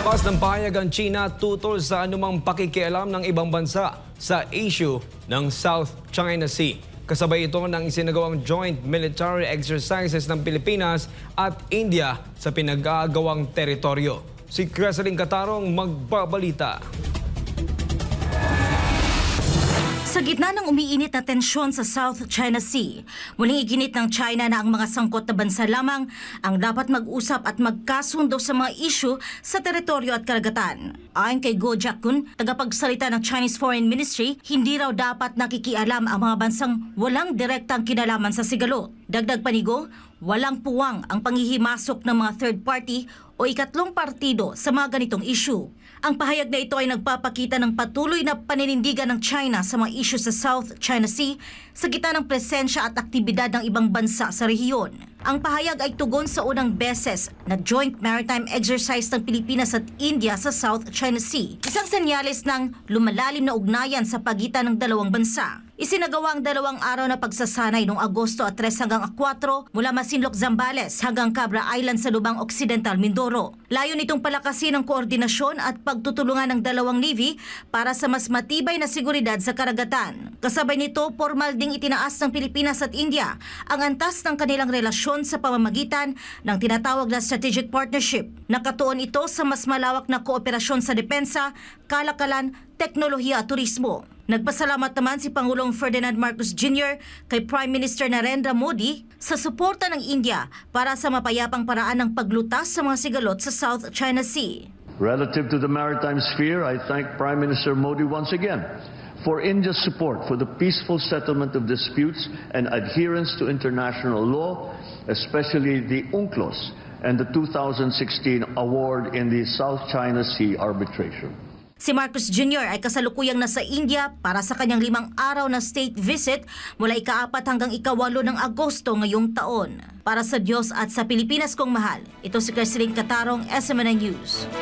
Labas ng pahayag ang China tutol sa anumang pakikialam ng ibang bansa sa issue ng South China Sea. Kasabay ito ng isinagawang joint military exercises ng Pilipinas at India sa pinag-aagawang teritoryo. Si Creseline Catarong magbabalita. Sa gitna ng umiinit na tensyon sa South China Sea, muling iginit ng China na ang mga sangkot na bansa lamang ang dapat mag-usap at magkasundo sa mga isyu sa teritoryo at karagatan. Ayon kay Guo Jiakun, tagapagsalita ng Chinese Foreign Ministry, hindi raw dapat nakikialam ang mga bansang walang direktang kinalaman sa sigalo. Dagdag pa ni Guo, walang puwang ang panghihimasok ng mga third party o ikatlong partido sa mga ganitong issue. Ang pahayag na ito ay nagpapakita ng patuloy na paninindigan ng China sa mga issue sa South China Sea sa gitna ng presensya at aktibidad ng ibang bansa sa rehiyon. Ang pahayag ay tugon sa unang beses na joint maritime exercise ng Pilipinas at India sa South China Sea. Isang senyales ng lumalalim na ugnayan sa pagitan ng dalawang bansa. Isinagawa ang 2 araw na pagsasanay noong Agosto 3 hanggang 4 mula Masinloc, Zambales hanggang Cabra Island sa Lubang Occidental, Mindoro. Layo nitong palakasin ang koordinasyon at pagtutulungan ng dalawang Navy para sa mas matibay na seguridad sa karagatan. Kasabay nito, formal ding itinaas ng Pilipinas at India ang antas ng kanilang relasyon sa pamamagitan ng tinatawag na strategic partnership. Nakatuon ito sa mas malawak na kooperasyon sa depensa, kalakalan, teknolohiya at turismo. Nagpasalamat naman si Pangulong Ferdinand Marcos Jr. kay Prime Minister Narendra Modi sa suporta ng India para sa mapayapang paraan ng paglutas sa mga sigalot sa South China Sea. Relative to the maritime sphere, I thank Prime Minister Modi once again for India's support for the peaceful settlement of disputes and adherence to international law, especially the UNCLOS and the 2016 award in the South China Sea arbitration. Si Marcos Jr. ay kasalukuyang nasa India para sa kanyang 5 araw na state visit mula ika-4 hanggang ika-8 ng Agosto ngayong taon. Para sa Diyos at sa Pilipinas kong mahal, ito si Creseline Catarong, SMNI News.